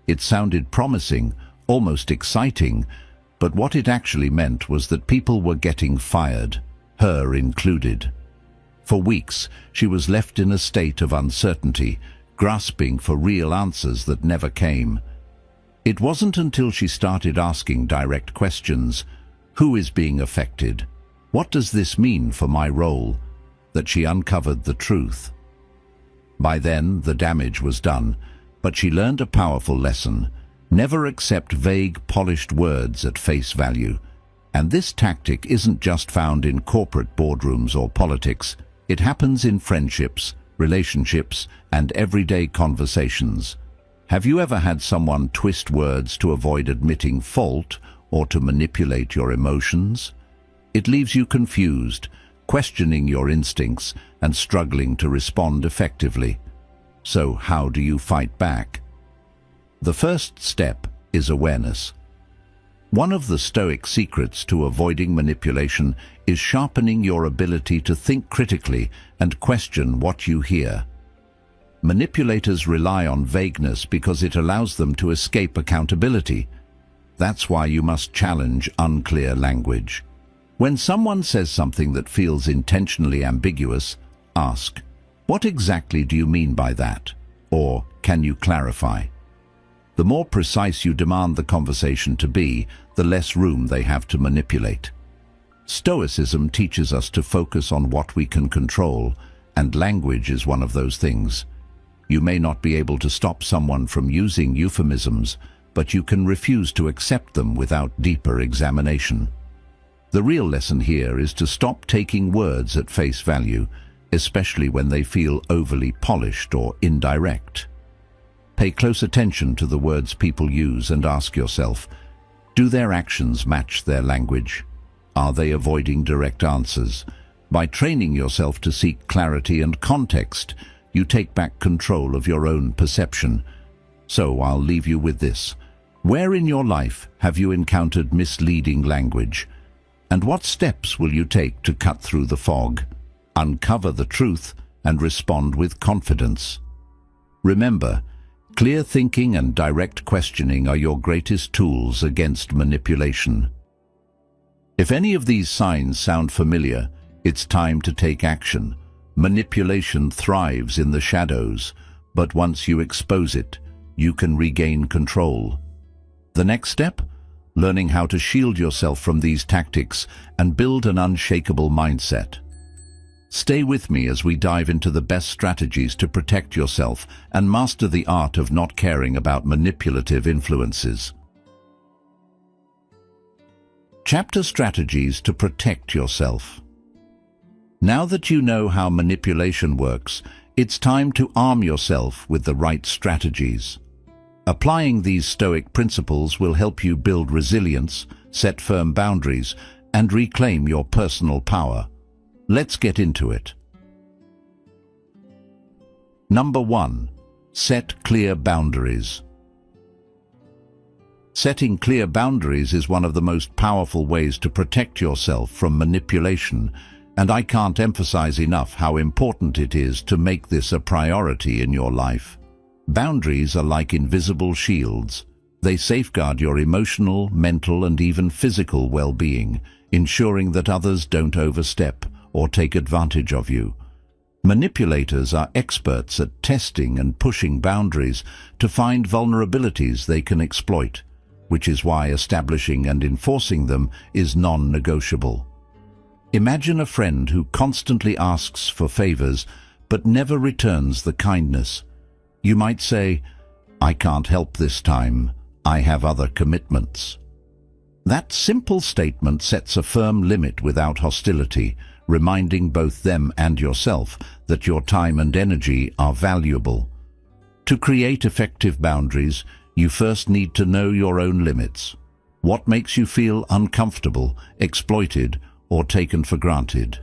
It sounded promising, almost exciting, but what it actually meant was that people were getting fired. her included. For weeks, she was left in a state of uncertainty, grasping for real answers that never came. It wasn't until she started asking direct questions, who is being affected? What does this mean for my role? That she uncovered the truth. By then, the damage was done, but she learned a powerful lesson. Never accept vague, polished words at face value. And this tactic isn't just found in corporate boardrooms or politics. It happens in friendships, relationships, and everyday conversations. Have you ever had someone twist words to avoid admitting fault or to manipulate your emotions? It leaves you confused, questioning your instincts and struggling to respond effectively. So how do you fight back? The first step is awareness. One of the Stoic secrets to avoiding manipulation is sharpening your ability to think critically and question what you hear. Manipulators rely on vagueness because it allows them to escape accountability. That's why you must challenge unclear language. When someone says something that feels intentionally ambiguous, ask, "What exactly do you mean by that?" Or, "Can you clarify?" The more precise you demand the conversation to be, the less room they have to manipulate. Stoicism teaches us to focus on what we can control, and language is one of those things. You may not be able to stop someone from using euphemisms, but you can refuse to accept them without deeper examination. The real lesson here is to stop taking words at face value, especially when they feel overly polished or indirect. Pay close attention to the words people use and ask yourself, do their actions match their language? Are they avoiding direct answers? By training yourself to seek clarity and context, you take back control of your own perception. So I'll leave you with this. Where in your life have you encountered misleading language? And what steps will you take to cut through the fog, uncover the truth, and respond with confidence? Remember, clear thinking and direct questioning are your greatest tools against manipulation. If any of these signs sound familiar, it's time to take action. Manipulation thrives in the shadows, but once you expose it, you can regain control. The next step? Learning how to shield yourself from these tactics and build an unshakable mindset. Stay with me as we dive into the best strategies to protect yourself and master the art of not caring about manipulative influences. Chapter Strategies to Protect Yourself. Now that you know how manipulation works, it's time to arm yourself with the right strategies. Applying these Stoic principles will help you build resilience, set firm boundaries, and reclaim your personal power. Let's get into it. Number 1. Set clear boundaries. Setting clear boundaries is one of the most powerful ways to protect yourself from manipulation, and I can't emphasize enough how important it is to make this a priority in your life. Boundaries are like invisible shields. They safeguard your emotional, mental, and even physical well-being, ensuring that others don't overstep or take advantage of you. Manipulators are experts at testing and pushing boundaries to find vulnerabilities they can exploit, which is why establishing and enforcing them is non-negotiable. Imagine a friend who constantly asks for favors but never returns the kindness. You might say, "I can't help this time. I have other commitments." That simple statement sets a firm limit without hostility, reminding both them and yourself that your time and energy are valuable. To create effective boundaries, you first need to know your own limits. What makes you feel uncomfortable, exploited, or taken for granted?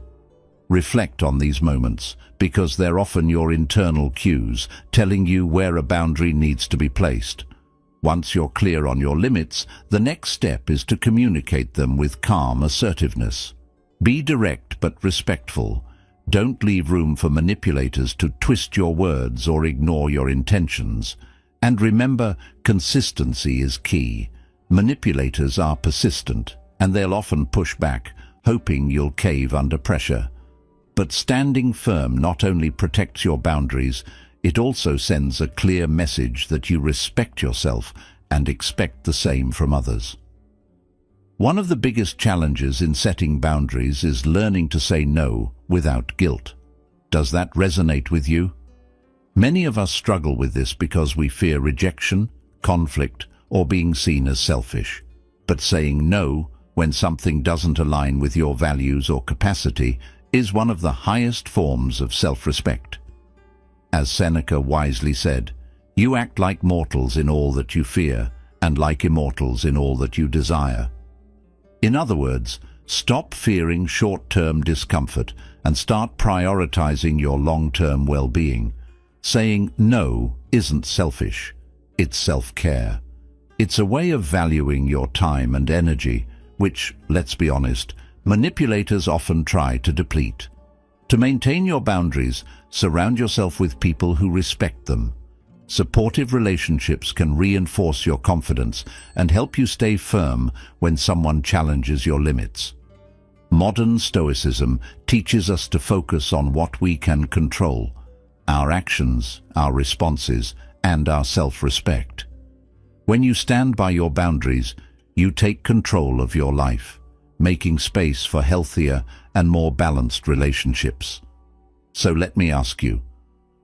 Reflect on these moments, because they're often your internal cues telling you where a boundary needs to be placed. Once you're clear on your limits, the next step is to communicate them with calm assertiveness. Be direct but respectful. Don't leave room for manipulators to twist your words or ignore your intentions. And remember, consistency is key. Manipulators are persistent, and they'll often push back, hoping you'll cave under pressure. But standing firm not only protects your boundaries, it also sends a clear message that you respect yourself and expect the same from others. One of the biggest challenges in setting boundaries is learning to say no without guilt. Does that resonate with you? Many of us struggle with this because we fear rejection, conflict, or being seen as selfish. But saying no when something doesn't align with your values or capacity is one of the highest forms of self-respect. As Seneca wisely said, "You act like mortals in all that you fear, and like immortals in all that you desire." In other words, stop fearing short-term discomfort and start prioritizing your long-term well-being. Saying no isn't selfish, it's self-care. It's a way of valuing your time and energy, which, let's be honest, manipulators often try to deplete. To maintain your boundaries, surround yourself with people who respect them. Supportive relationships can reinforce your confidence and help you stay firm when someone challenges your limits. Modern Stoicism teaches us to focus on what we can control: our actions, our responses, and our self-respect. When you stand by your boundaries, you take control of your life, making space for healthier and more balanced relationships. So let me ask you,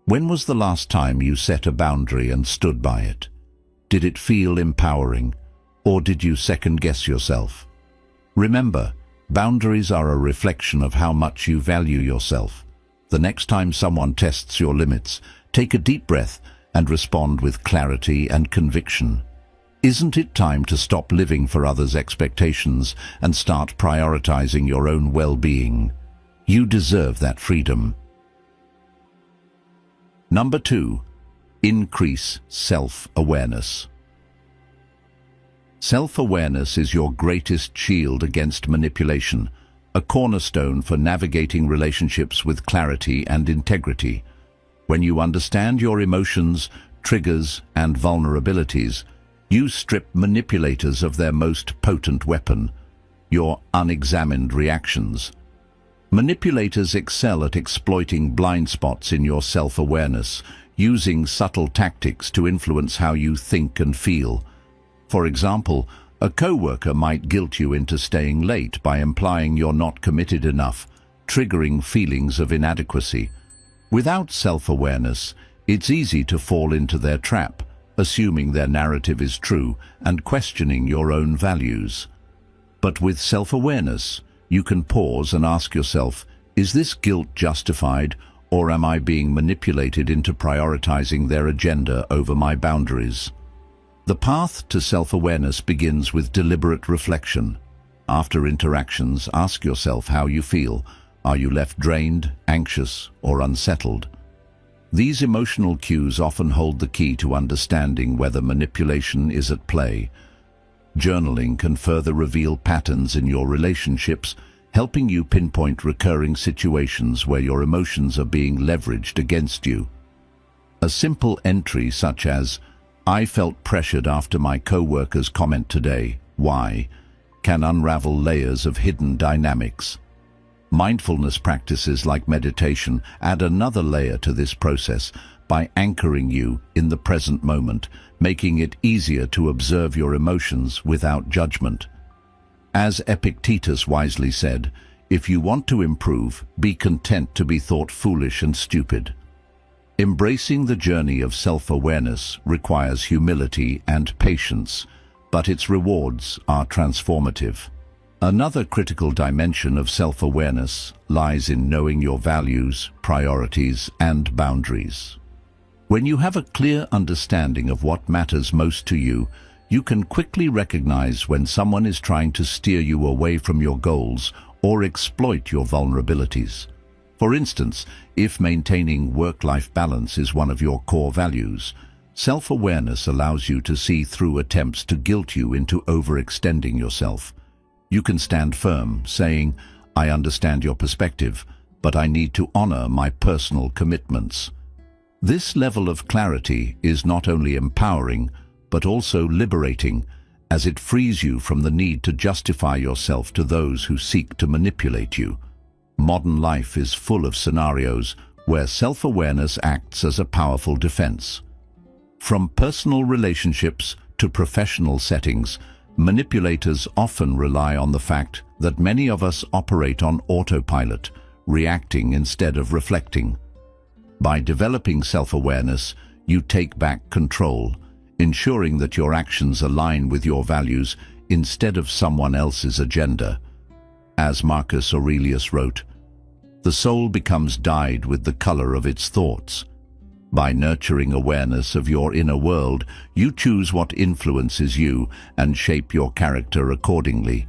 when was the last time you set a boundary and stood by it? Did it feel empowering, or did you second-guess yourself? Remember, boundaries are a reflection of how much you value yourself. The next time someone tests your limits, take a deep breath and respond with clarity and conviction. Isn't it time to stop living for others' expectations and start prioritizing your own well-being? You deserve that freedom. Number 2, increase self-awareness. Self-awareness is your greatest shield against manipulation, a cornerstone for navigating relationships with clarity and integrity. When you understand your emotions, triggers, and vulnerabilities, you strip manipulators of their most potent weapon, your unexamined reactions. Manipulators excel at exploiting blind spots in your self-awareness, using subtle tactics to influence how you think and feel. For example, a coworker might guilt you into staying late by implying you're not committed enough, triggering feelings of inadequacy. Without self-awareness, it's easy to fall into their trap, assuming their narrative is true and questioning your own values. But with self-awareness, you can pause and ask yourself, is this guilt justified, or am I being manipulated into prioritizing their agenda over my boundaries? The path to self-awareness begins with deliberate reflection. After interactions, ask yourself how you feel. Are you left drained, anxious, or unsettled? These emotional cues often hold the key to understanding whether manipulation is at play. Journaling can further reveal patterns in your relationships, helping you pinpoint recurring situations where your emotions are being leveraged against you. A simple entry such as, "I felt pressured after my co-worker's comment today. Why?" can unravel layers of hidden dynamics. Mindfulness practices like meditation add another layer to this process by anchoring you in the present moment, making it easier to observe your emotions without judgment. As Epictetus wisely said, if you want to improve, be content to be thought foolish and stupid. Embracing the journey of self-awareness requires humility and patience, but its rewards are transformative. Another critical dimension of self-awareness lies in knowing your values, priorities, and boundaries. When you have a clear understanding of what matters most to you, you can quickly recognize when someone is trying to steer you away from your goals or exploit your vulnerabilities. For instance, if maintaining work-life balance is one of your core values, self-awareness allows you to see through attempts to guilt you into overextending yourself. You can stand firm, saying, "I understand your perspective, but I need to honor my personal commitments." This level of clarity is not only empowering, but also liberating, as it frees you from the need to justify yourself to those who seek to manipulate you. Modern life is full of scenarios where self-awareness acts as a powerful defense. From personal relationships to professional settings, manipulators often rely on the fact that many of us operate on autopilot, reacting instead of reflecting. By developing self-awareness, you take back control, ensuring that your actions align with your values instead of someone else's agenda. As Marcus Aurelius wrote, "The soul becomes dyed with the color of its thoughts." By nurturing awareness of your inner world, you choose what influences you and shape your character accordingly.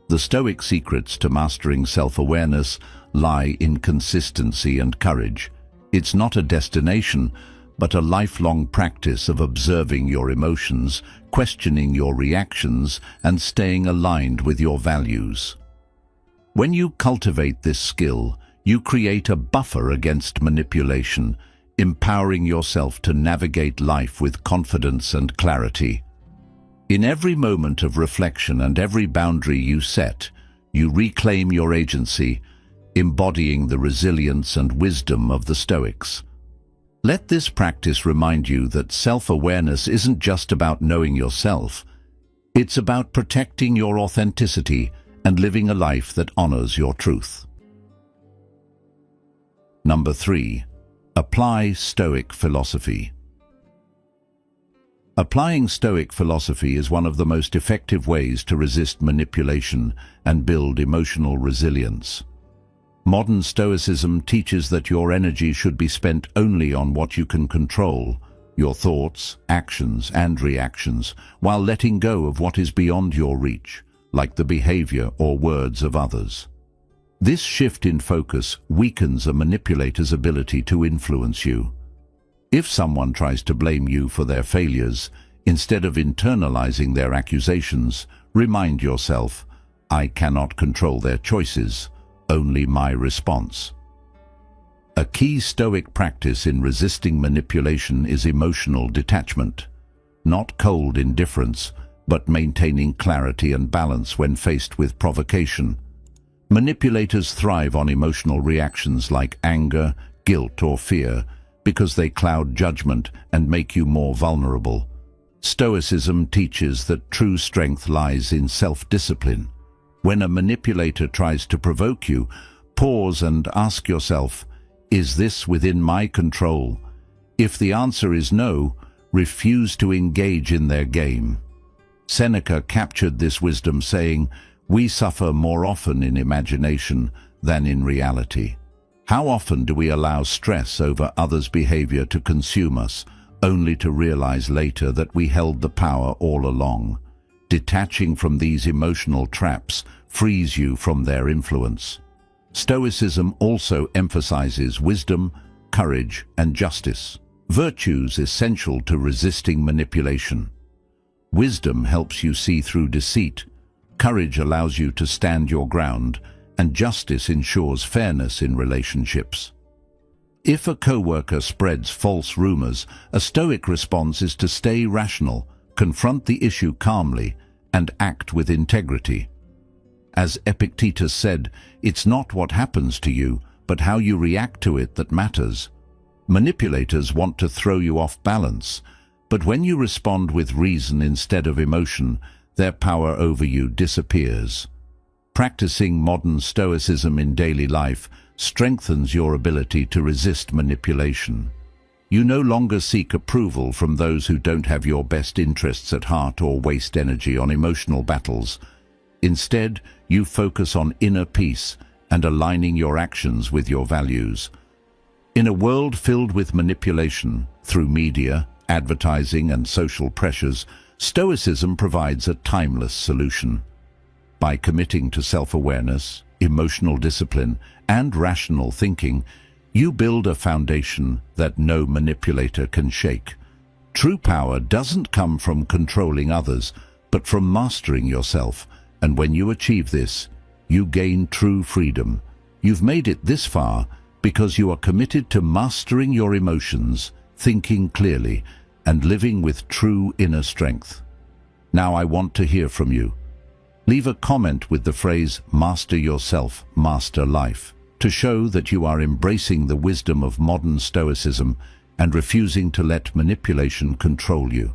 The Stoic secrets to mastering self-awareness lie in consistency and courage. It's not a destination, but a lifelong practice of observing your emotions, questioning your reactions, and staying aligned with your values. When you cultivate this skill, you create a buffer against manipulation, empowering yourself to navigate life with confidence and clarity. In every moment of reflection and every boundary you set, you reclaim your agency, embodying the resilience and wisdom of the Stoics. Let this practice remind you that self-awareness isn't just about knowing yourself. It's about protecting your authenticity and living a life that honors your truth. Number 3. Apply Stoic philosophy. Applying Stoic philosophy is one of the most effective ways to resist manipulation and build emotional resilience. Modern Stoicism teaches that your energy should be spent only on what you can control, your thoughts, actions, and reactions, while letting go of what is beyond your reach, like the behavior or words of others. This shift in focus weakens a manipulator's ability to influence you. If someone tries to blame you for their failures, instead of internalizing their accusations, remind yourself, "I cannot control their choices, only my response." A key Stoic practice in resisting manipulation is emotional detachment. Not cold indifference, but maintaining clarity and balance when faced with provocation. Manipulators thrive on emotional reactions like anger, guilt, or fear because they cloud judgment and make you more vulnerable. Stoicism teaches that true strength lies in self-discipline. When a manipulator tries to provoke you, pause and ask yourself, "Is this within my control?" If the answer is no, refuse to engage in their game. Seneca captured this wisdom saying, "We suffer more often in imagination than in reality." How often do we allow stress over others' behavior to consume us, only to realize later that we held the power all along? Detaching from these emotional traps frees you from their influence. Stoicism also emphasizes wisdom, courage, and justice, virtues essential to resisting manipulation. Wisdom helps you see through deceit, courage allows you to stand your ground, and justice ensures fairness in relationships. If a co-worker spreads false rumors, a Stoic response is to stay rational, confront the issue calmly, and act with integrity. As Epictetus said, "It's not what happens to you, but how you react to it that matters." Manipulators want to throw you off balance, but when you respond with reason instead of emotion, their power over you disappears. Practicing modern Stoicism in daily life strengthens your ability to resist manipulation. You no longer seek approval from those who don't have your best interests at heart or waste energy on emotional battles. Instead, you focus on inner peace and aligning your actions with your values. In a world filled with manipulation through media, advertising, and social pressures, Stoicism provides a timeless solution. By committing to self-awareness, emotional discipline, and rational thinking, you build a foundation that no manipulator can shake. True power doesn't come from controlling others, but from mastering yourself, and when you achieve this, you gain true freedom. You've made it this far because you are committed to mastering your emotions, thinking clearly, and living with true inner strength. Now I want to hear from you. Leave a comment with the phrase "Master yourself, master life" to show that you are embracing the wisdom of modern Stoicism and refusing to let manipulation control you.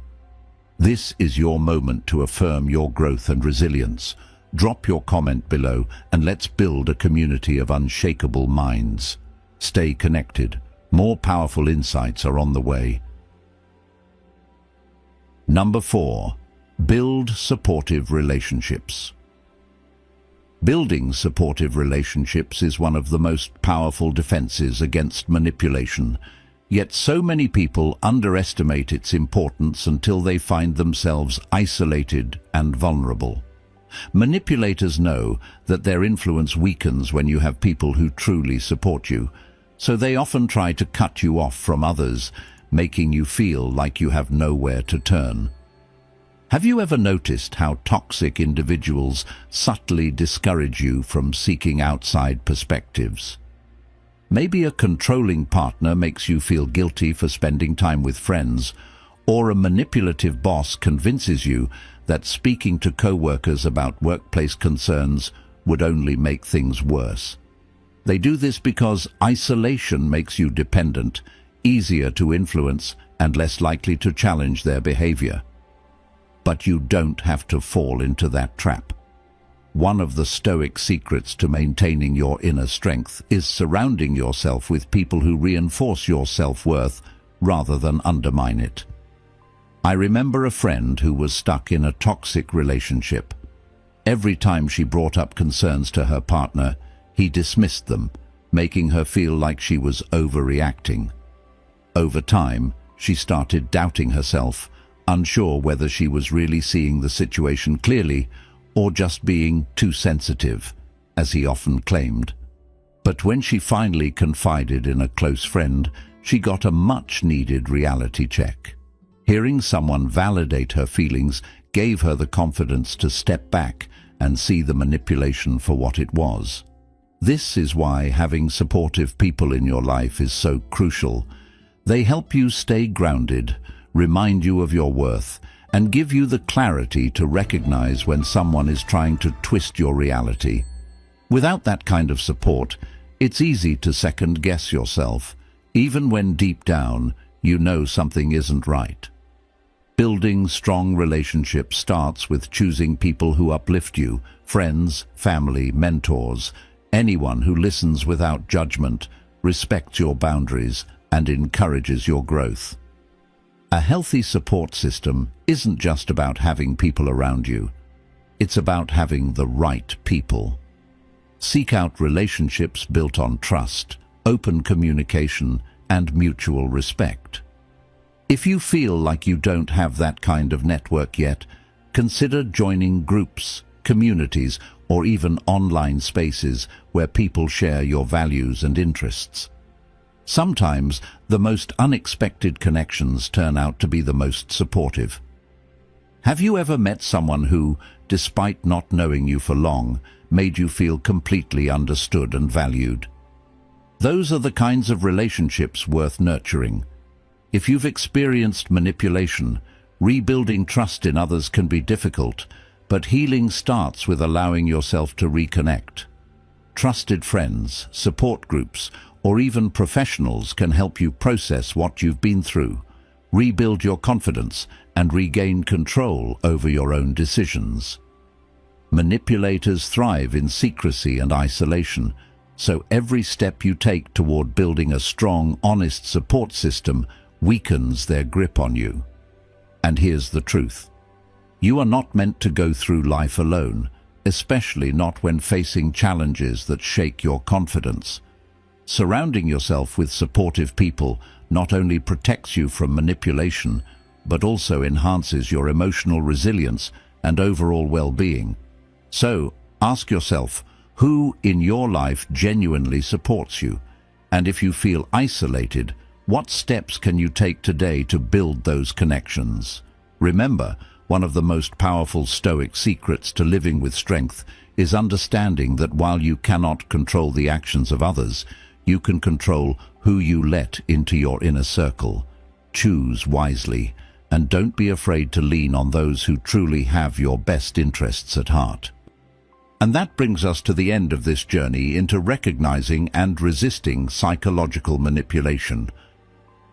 This is your moment to affirm your growth and resilience. Drop your comment below and let's build a community of unshakable minds. Stay connected. More powerful insights are on the way. Number 4. Build supportive relationships. Building supportive relationships is one of the most powerful defenses against manipulation, yet so many people underestimate its importance until they find themselves isolated and vulnerable. Manipulators know that their influence weakens when you have people who truly support you, so they often try to cut you off from others, making you feel like you have nowhere to turn. Have you ever noticed how toxic individuals subtly discourage you from seeking outside perspectives? Maybe a controlling partner makes you feel guilty for spending time with friends, or a manipulative boss convinces you that speaking to co-workers about workplace concerns would only make things worse. They do this because isolation makes you dependent, easier to influence, and less likely to challenge their behavior. But you don't have to fall into that trap. One of the Stoic secrets to maintaining your inner strength is surrounding yourself with people who reinforce your self-worth rather than undermine it. I remember a friend who was stuck in a toxic relationship. Every time she brought up concerns to her partner, he dismissed them, making her feel like she was overreacting. Over time, she started doubting herself, unsure whether she was really seeing the situation clearly or just being too sensitive, as he often claimed. But when she finally confided in a close friend, she got a much-needed reality check. Hearing someone validate her feelings gave her the confidence to step back and see the manipulation for what it was. This is why having supportive people in your life is so crucial. They help you stay grounded, remind you of your worth, and give you the clarity to recognize when someone is trying to twist your reality. Without that kind of support, it's easy to second-guess yourself, even when deep down you know something isn't right. Building strong relationships starts with choosing people who uplift you, friends, family, mentors, anyone who listens without judgment, respects your boundaries, and encourages your growth. A healthy support system isn't just about having people around you. It's about having the right people. Seek out relationships built on trust, open communication, and mutual respect. If you feel like you don't have that kind of network yet, consider joining groups, communities, or even online spaces where people share your values and interests. Sometimes the most unexpected connections turn out to be the most supportive. Have you ever met someone who, despite not knowing you for long, made you feel completely understood and valued? Those are the kinds of relationships worth nurturing. If you've experienced manipulation, rebuilding trust in others can be difficult, but healing starts with allowing yourself to reconnect. Trusted friends, support groups, or even professionals can help you process what you've been through, rebuild your confidence, and regain control over your own decisions. Manipulators thrive in secrecy and isolation, so every step you take toward building a strong, honest support system weakens their grip on you. And here's the truth. You are not meant to go through life alone, especially not when facing challenges that shake your confidence. Surrounding yourself with supportive people not only protects you from manipulation, but also enhances your emotional resilience and overall well-being. So, ask yourself, who in your life genuinely supports you? And if you feel isolated, what steps can you take today to build those connections? Remember, one of the most powerful Stoic secrets to living with strength is understanding that while you cannot control the actions of others, you can control who you let into your inner circle. Choose wisely and don't be afraid to lean on those who truly have your best interests at heart. And that brings us to the end of this journey into recognizing and resisting psychological manipulation.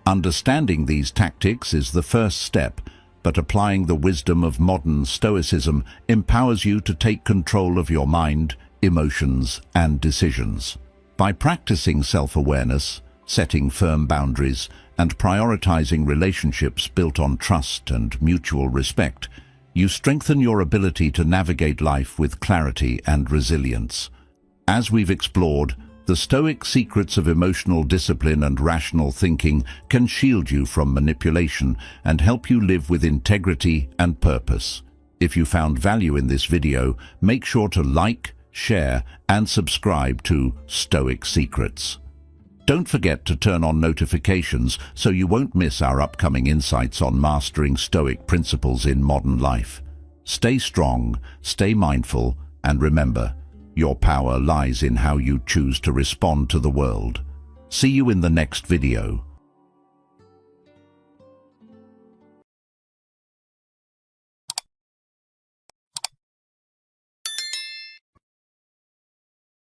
Understanding these tactics is the first step, but applying the wisdom of modern Stoicism empowers you to take control of your mind, emotions, and decisions. By practicing self-awareness, setting firm boundaries, and prioritizing relationships built on trust and mutual respect, you strengthen your ability to navigate life with clarity and resilience. As we've explored, the Stoic secrets of emotional discipline and rational thinking can shield you from manipulation and help you live with integrity and purpose. If you found value in this video, make sure to like, share, and subscribe to Stoic Secrets. Don't forget to turn on notifications so you won't miss our upcoming insights on mastering Stoic principles in modern life. Stay strong, stay mindful, and remember, your power lies in how you choose to respond to the world. See you in the next video.